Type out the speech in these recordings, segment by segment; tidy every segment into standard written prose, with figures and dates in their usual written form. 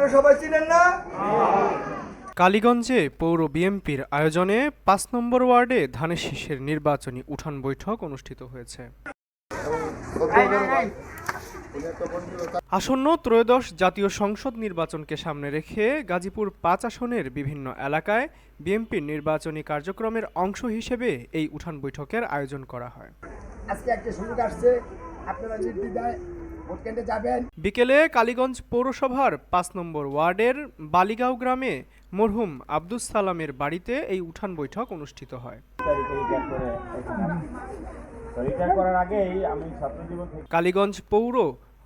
আপনারা সবাই চিনেন না? কালীগঞ্জে পৌর বিএনপির আয়োজনে ৫ নম্বর ওয়ার্ডে ধানের শীষের নির্বাচনী উঠান বৈঠক অনুষ্ঠিত হয়েছে। আসন্ন ত্রয়োদশ জাতীয় সংসদ নির্বাচনকে সামনে রেখে গাজীপুর ৫ আসনের বিভিন্ন এলাকায় বিএনপির নির্বাচনী কার্যক্রমের অংশ হিসেবে এই উঠান বৈঠকের আয়োজন করা হয়। আজকে একটা সুযোগ আসছে, আপনারা নির্দ্বিধায় ভোট কেন্দ্রে যাবেন। বিকেলে কালীগঞ্জ পৌরসভার ৫ নম্বর ওয়ার্ডের বালিগাঁও গ্রামে মরহুম আব্দুস সালামের বাড়িতে এই উঠান বৈঠক অনুষ্ঠিত হয়। কালীগঞ্জ পৌর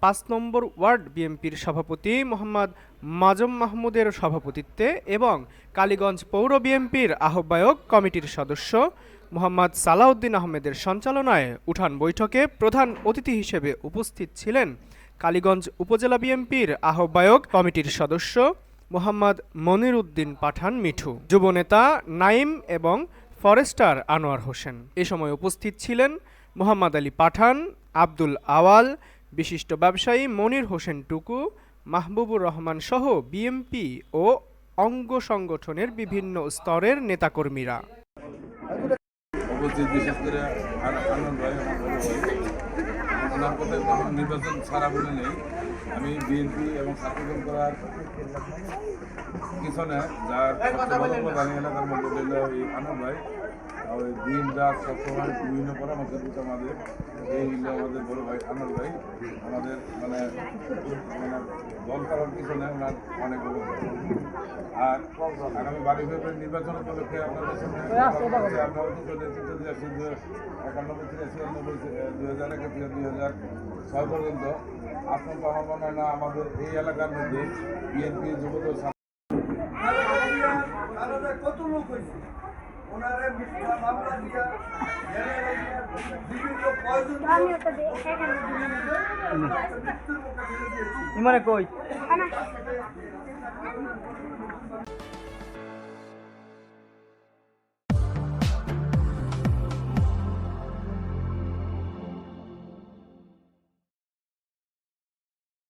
৫ নম্বর ওয়ার্ড বিএনপির সভাপতি মোহাম্মদ মাজম মাহমুদের সভাপতিত্বে এবং কালীগঞ্জ পৌর বিএনপির আহ্বায়ক কমিটির সদস্য মোহাম্মদ সালাউদ্দিন আহমেদের সঞ্চালনায় উঠান বৈঠকে প্রধান অতিথি হিসেবে উপস্থিত ছিলেন কালীগঞ্জ উপজেলা বিএনপির আহ্বায়ক কমিটির সদস্য মোহাম্মদ মনির উদ্দিন পাঠান মিঠু, যুবনেতা নাইম এবং ফরেস্টার আনোয়ার হোসেন। এ সময় উপস্থিত ছিলেন মোহাম্মদ আলী পাঠান, আব্দুল আওয়াল, বিশিষ্ট ব্যবসায়ী মনির হোসেন টুকু, মাহবুবুর রহমান সহ বিএনপি ও অঙ্গ সংগঠনের বিভিন্ন স্তরের নেতাকর্মীরা। বিশেষ করে আনন্দ ভাই আমার বড় ভাই, ওনার কথায় তখন নির্বাচন ছাড়া বলে নেই। আমি বিএনপি এবং ছাত্রদল করার পিছনে যার সবচেয়ে বড় প্রধান এলাকার মধ্যে রইল এই আনন্দ ভাই। ওই দিন রাত সবসময় বিভিন্ন পরামর্শ দিতে আমাদের এই আমাদের বড় ভাই আনন্দ ভাই আমাদের মানে দল করার পিছনে ওনার অনেক অবদান। আর আগামী 12 ফেব্রুয়ারি নির্বাচন উপলক্ষে আপনাদের সঙ্গে আমরা নেতৃত্ব দিয়ে আসছি 91 থেকে 96, 2001 থেকে 2006 পর্যন্ত। আপনার আমার মনে হয় না আমাদের এই এলাকার মধ্যে বিএনপি যুবদল কত লোক হয়েছে ওনারা মিথ্যা মামলা দিয়া বিভিন্ন ইমানে কই